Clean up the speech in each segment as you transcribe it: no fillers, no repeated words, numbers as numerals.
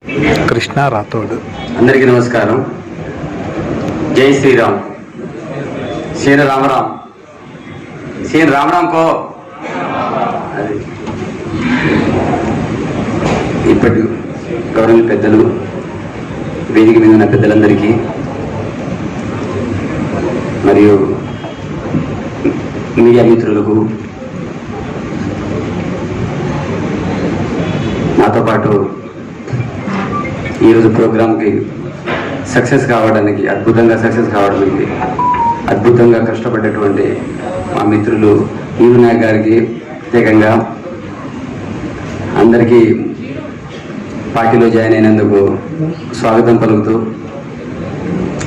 కృష్ణ రాథోడ్. అందరికీ నమస్కారం. జై శ్రీరామ్. శ్రీ రామరామ్. శ్రీ రామరామ్ కో. అది ఇప్పటి గౌరవ పెద్దలు, వేదిక మీద ఉన్న పెద్దలందరికీ మరియు మీడియా మిత్రులకు, నాతో పాటు ఈరోజు ప్రోగ్రాంకి అద్భుతంగా సక్సెస్ కావడానికి అద్భుతంగా కష్టపడ్డటువంటి మా మిత్రులు ఈవి నాయక్ గారికి ప్రత్యేకంగా అందరికీ పార్టీలో జాయిన్ అయినందుకు స్వాగతం పలుకుతూ,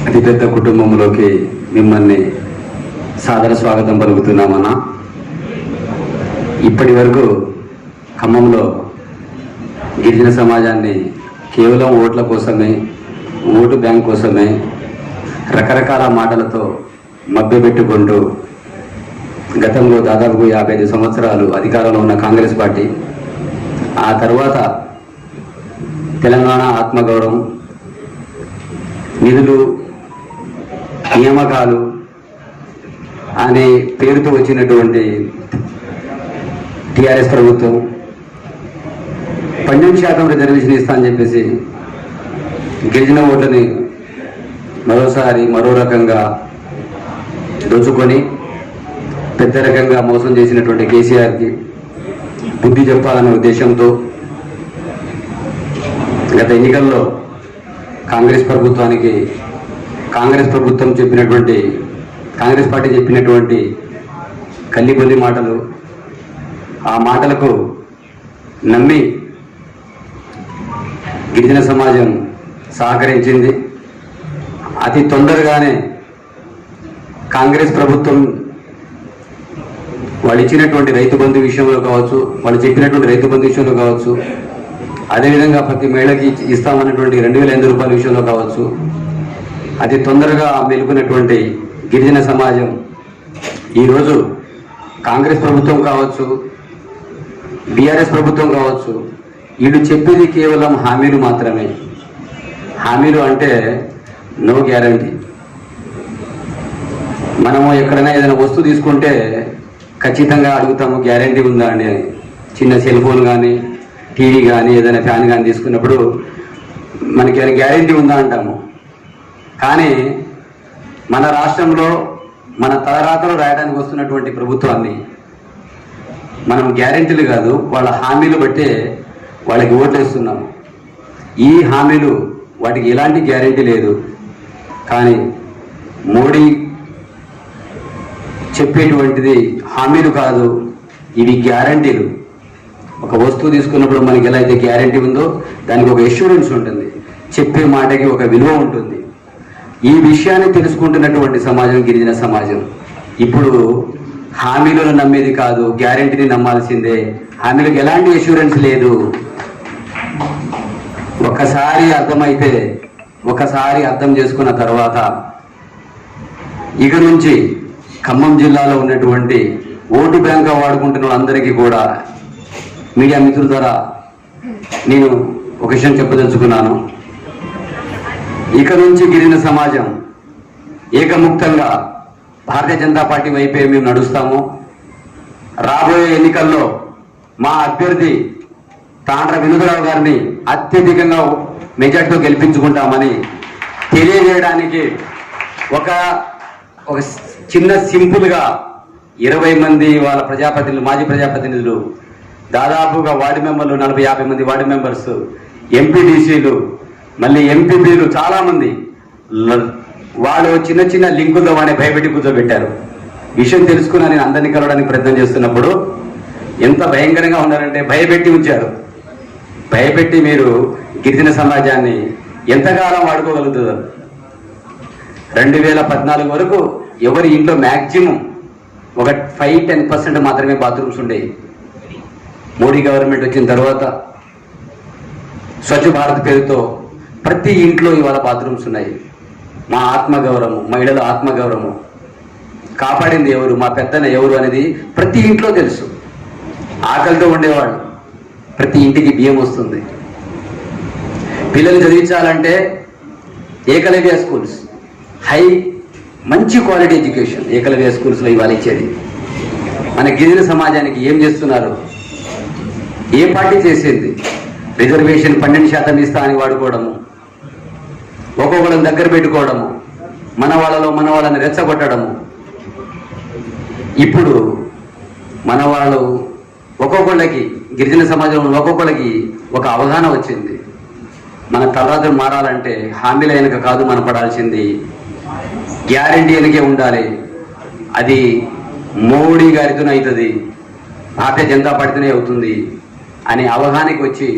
అతిపెద్ద కుటుంబంలోకి మిమ్మల్ని సాదర స్వాగతం పలుకుతున్నామన్నా. ఇప్పటి వరకు ఖమ్మంలో గిరిజన సమాజాన్ని కేవలం ఓట్ల కోసమే, ఓటు బ్యాంక్ కోసమే రకరకాల మాటలతో మభ్యపెట్టుకుంటూ గతంలో దాదాపు 55 సంవత్సరాలు అధికారంలో ఉన్న కాంగ్రెస్ పార్టీ, ఆ తర్వాత తెలంగాణ ఆత్మగౌరవం, నిధులు, నియామకాలు అనే పేరుతో వచ్చినటువంటి టీఆర్ఎస్ ప్రభుత్వం 12% రిజర్వేషన్ ఇస్తా అని చెప్పేసి గిరిజన ఓట్లని మరో రకంగా దోచుకొని పెద్ద రకంగా మోసం చేసినటువంటి కేసీఆర్కి బుద్ధి చెప్పాలనే ఉద్దేశంతో గత ఎన్నికల్లో కాంగ్రెస్ పార్టీ చెప్పినటువంటి కల్లిబొల్లి మాటలు, ఆ మాటలకు నమ్మి గిరిజన సమాజం సహకరించింది. అతి తొందరగానే కాంగ్రెస్ ప్రభుత్వం వాళ్ళు ఇచ్చినటువంటి రైతు బంధు విషయంలో కావచ్చు, వాళ్ళు చెప్పినటువంటి రైతు బంధు విషయంలో కావచ్చు, అదేవిధంగా ప్రతి మహిళకి ఇస్తామన్నటువంటి 2,500 రూపాయల విషయంలో కావచ్చు, అతి తొందరగా మెలుకున్నటువంటి గిరిజన సమాజం ఈరోజు కాంగ్రెస్ ప్రభుత్వం కావచ్చు, బీఆర్ఎస్ ప్రభుత్వం కావచ్చు, వీళ్ళు చెప్పేది కేవలం హామీలు మాత్రమే. హామీలు అంటే నో గ్యారంటీ. మనము ఎక్కడైనా ఏదైనా వస్తువు తీసుకుంటే ఖచ్చితంగా అడుగుతాము, గ్యారంటీ ఉందా అండి అని. చిన్న సెల్ ఫోన్ కానీ, టీవీ కానీ, ఏదైనా ఫ్యాన్ కానీ తీసుకున్నప్పుడు మనకి ఏదైనా గ్యారంటీ ఉందా అంటాము. కానీ మన రాష్ట్రంలో మన తలరాతలు రాయడానికి వస్తున్నటువంటి ప్రభుత్వాన్ని మనం గ్యారంటీలు కాదు, వాళ్ళ హామీలు బట్టే వాళ్ళకి ఓట్లేస్తున్నాము. ఈ హామీలు వాటికి ఎలాంటి గ్యారంటీ లేదు. కానీ మోడీ చెప్పేటువంటిది హామీలు కాదు, ఇవి గ్యారంటీలు. ఒక వస్తువు తీసుకున్నప్పుడు మనకి ఎలా అయితే గ్యారంటీ ఉందో దానికి ఒక ఎష్యూరెన్స్ ఉంటుంది, చెప్పే మాటకి ఒక విలువ ఉంటుంది. ఈ విషయాన్ని తెలుసుకుంటున్నటువంటి సమాజం గిరిజన సమాజం. ఇప్పుడు హామీలను నమ్మేది కాదు, గ్యారంటీని నమ్మాల్సిందే. హామీలకు ఎలాంటి ఎష్యూరెన్స్ లేదు. ఒకసారి అర్థం చేసుకున్న తర్వాత ఇక నుంచి ఖమ్మం జిల్లాలో ఉన్నటువంటి ఓటు బ్యాంక్ వాడుకుంటున్న వాళ్ళందరికీ కూడా మీడియా మిత్రుల ద్వారా నేను ఒక విషయం చెప్పదలుచుకున్నాను. ఇక నుంచి గిరిజన సమాజం ఏకముక్తంగా భారతీయ జనతా పార్టీ వైపే మేము నడుస్తాము. రాబోయే ఎన్నికల్లో మా అభ్యర్థి తాండ్ర వినోదరావు గారిని అత్యధికంగా మెజార్టీతో గెలిపించుకుంటామని తెలియజేయడానికి ఒక చిన్న సింపుల్గా 20 మంది వాళ్ళ ప్రజాప్రతినిధులు, మాజీ ప్రజాప్రతినిధులు, దాదాపుగా వార్డు మెంబర్లు 40-50 మంది వార్డు మెంబర్స్, ఎంపీటీసీలు, మళ్ళీ ఎంపీపీలు చాలామంది వాళ్ళు చిన్న చిన్న లింకులతో వాడిని భయపెట్టి కూర్చోబెట్టారు. విషయం తెలుసుకున్నా నేను అందరినీ కలవడానికి ప్రయత్నం చేస్తున్నప్పుడు ఎంత భయంకరంగా ఉన్నారంటే భయపెట్టి ఉంచారు. భయపెట్టి మీరు గిరిజన సమాజాన్ని ఎంతకాలం వాడుకోగలుగుతారు? 2014 వరకు ఎవరి ఇంట్లో మ్యాక్సిమం ఒక 5-10% మాత్రమే బాత్రూమ్స్ ఉండేవి. మోడీ గవర్నమెంట్ వచ్చిన తర్వాత స్వచ్ఛ భారత్ పేరుతో ప్రతి ఇంట్లో ఇవాళ బాత్రూమ్స్ ఉన్నాయి. మా ఆత్మగౌరవం, మహిళల ఆత్మగౌరవం కాపాడింది ఎవరు, మా పెద్దన ఎవరు అనేది ప్రతి ఇంట్లో తెలుసు. ఆకలితో ఉండేవాళ్ళు, ప్రతి ఇంటికి బియ్యం వస్తుంది. పిల్లలు చదివించాలంటే ఏకలవ్య స్కూల్స్ మంచి క్వాలిటీ ఎడ్యుకేషన్ ఏకలవ్య స్కూల్స్లో ఇవాళ ఇచ్చేది. మన గిరిజన సమాజానికి ఏం చేస్తున్నారు? ఏ పార్టీ చేసింది? రిజర్వేషన్ 12% ఇస్తా అని వాడుకోవడము, ఒక్కొక్కళ్ళని దగ్గర పెట్టుకోవడము, మన వాళ్ళని రెచ్చగొట్టడము. ఇప్పుడు మన వాళ్ళు ఒక్కొక్కళ్ళకి గిరిజన సమాజంలో ఒక్కొక్కళ్ళకి ఒక అవగాహన వచ్చింది. మన తలరాజులు మారాలంటే హామీల వెనుక కాదు మనం పడాల్సింది, గ్యారంటీ వెనకే ఉండాలి. అది మోడీ గారితోనే అవుతుంది, భారతీయ జనతా పార్టీతోనే అవుతుంది అనే అవగాహనకి వచ్చి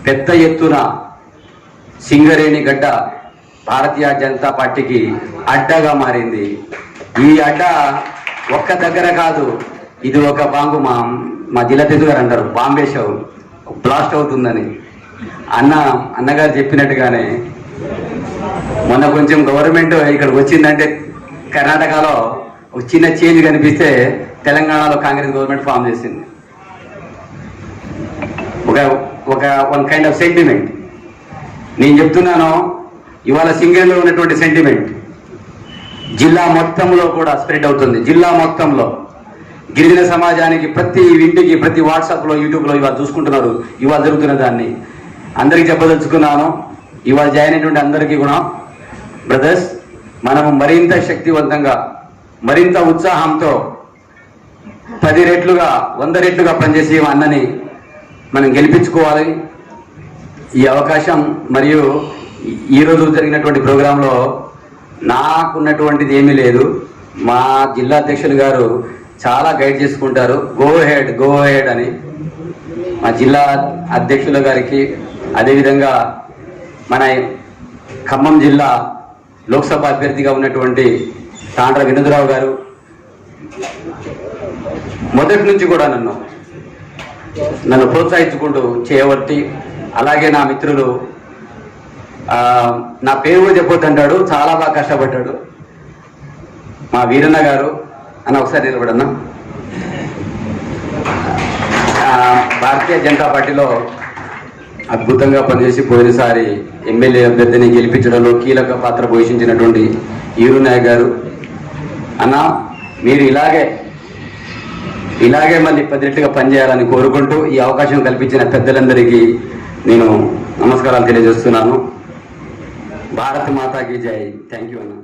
పెద్ద ఎత్తున సింగరేణి గడ్డ భారతీయ జనతా పార్టీకి అడ్డగా మారింది. ఈ అడ్డ ఒక్క దగ్గర కాదు, ఇది ఒక బాంబు. మా జిల్లా తెసు గారు అంటారు బాంబే షో బ్లాస్ట్ అవుతుందని. అన్నగారు చెప్పినట్టుగానే మొన్న కొంచెం గవర్నమెంట్ ఇక్కడికి వచ్చిందంటే కర్ణాటకలో ఒక చిన్న చేంజ్ కనిపిస్తే తెలంగాణలో కాంగ్రెస్ గవర్నమెంట్ ఫామ్ చేసింది. One kind of sentiment. నేను చెప్తున్నాను, ఇవాళ సింగరేణిలో ఉన్నటువంటి సెంటిమెంట్ జిల్లా మొత్తంలో కూడా స్ప్రెడ్ అవుతుంది. జిల్లా మొత్తంలో గిరిజన సమాజానికి ప్రతి ఇంటికి, ప్రతి వాట్సాప్లో, యూట్యూబ్లో ఇవాళ చూసుకుంటున్నారు. ఇవాళ జరుగుతున్న దాన్ని అందరికీ చెప్పదలుచుకున్నాను. ఇవాళ జాయిన్ అయినటువంటి అందరికీ కూడా బ్రదర్స్, మనము మరింత శక్తివంతంగా, మరింత ఉత్సాహంతో 10 రెట్లుగా 100 రెట్లుగా పనిచేసి అన్నని మనం గెలిపించుకోవాలి. ఈ అవకాశం మరియు ఈరోజు జరిగినటువంటి ప్రోగ్రాంలో నాకున్నటువంటిది ఏమీ లేదు. మా జిల్లా అధ్యక్షులు గారు చాలా గైడ్ చేసుకుంటారు, గో హెడ్ అని. మా జిల్లా అధ్యక్షుల గారికి, అదేవిధంగా మన ఖమ్మం జిల్లా లోక్సభ అభ్యర్థిగా ఉన్నటువంటి తాండ్ర వినోదరావు గారు మొదటి నుంచి కూడా నన్ను ప్రోత్సహించుకుంటూ చేయబట్టి, అలాగే నా మిత్రులు, నా పేరు కూడా చెప్పొద్దంటాడు, చాలా బాగా కష్టపడ్డాడు మా వీరన్న గారు. అన్న ఒకసారి నిలబడన్నా. భారతీయ జనతా పార్టీలో అద్భుతంగా పనిచేసి పోయినసారి ఎమ్మెల్యే అభ్యర్థిని గెలిపించడంలో కీలక పాత్ర పోషించినటువంటి ఈరు నాయక్ గారు. అన్న, మీరు ఇలాగే మళ్ళీ 10 రెట్లుగా పనిచేయాలని కోరుకుంటూ ఈ అవకాశం కల్పించిన పెద్దలందరికీ నేను నమస్కారాలు తెలియజేస్తున్నాను. భారత్ మాతాకి జై. థ్యాంక్ యూ అన్న.